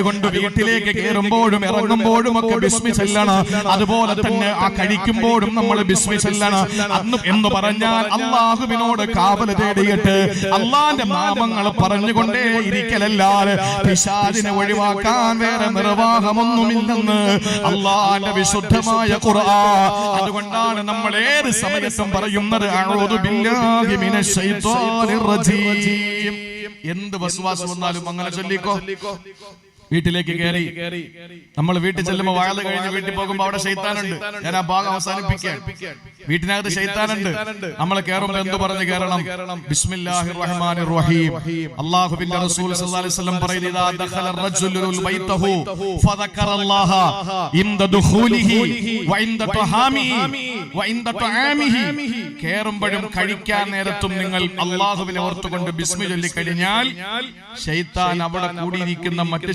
അതുകൊണ്ട് വീട്ടിലേക്ക് കയറുമ്പോഴും ഇറങ്ങുമ്പോഴും ഒക്കെ ബിസ്മി ചൊല്ലണം. അതുപോലെ തന്നെ ആ കഴിക്കുമ്പോഴും നമ്മൾ ബിസ്മി ചൊല്ലണം. എന്ന് പറഞ്ഞാൽ അള്ളാഹുവിനോട് കാവൽ തേടിയിട്ട് അള്ളാന്റെ നാമങ്ങൾ പറഞ്ഞുകൊണ്ടേ ഇരിക്കലല്ലാതെ പിശാചിനെ ഒഴിവാക്കാൻ വേറെ നിർവാഹമൊന്നുമില്ലെന്ന് അള്ളാന്റെ വിശുദ്ധമായ ഖുർആൻ. അതുകൊണ്ടാണ് നമ്മൾ ഏത് സമയത്തും പറയുന്നത് അഊദു ബില്ലാഹി മിനശ് ശൈത്വാനിർ റജീം. എന്ത് വസ്വാസ് വന്നാലും അങ്ങനെ ചൊല്ലിക്കോ. വീട്ടിലേക്ക് കയറി നമ്മൾ വീട്ടിൽ ചെല്ലുമ്പോൾ വയല് കഴിഞ്ഞ് വീട്ടിൽ പോകുമ്പോൾ അവിടെ ശൈത്താനുണ്ട്. ഞാൻ ആ ഭാഗം അവസാനിപ്പിക്കാൻ. വീട്ടിനകത്ത് ശൈത്താനുണ്ട്. നമ്മൾ കയറുമ്പോൾ എന്ത് പറഞ്ഞ് കയറണം? ബിസ്മില്ലാഹിർ റഹ്മാനിർ റഹീം. അല്ലാഹുവിന്റെ റസൂൽ സല്ലല്ലാഹു അലൈഹി വസല്ലം പറയുന്നു, ഇദാ ദഖല റജുലു ബൈതഹു ഫദക്കറല്ലാഹ ഇൻദ ദുഖൂലിഹി വഇൻദ തഹാമിഹി വഇൻദ തആമിഹി. കയറുമ്പോഴും കഴിക്കാൻ നേരത്തും നിങ്ങൾ അല്ലാഹുവിനെ ഓർത്തുകൊണ്ട് ബിസ്മി ചൊല്ലി കഴിഞ്ഞാൽ ശൈത്താൻ അവിടെ കൂടിയിരിക്കുന്ന മറ്റ്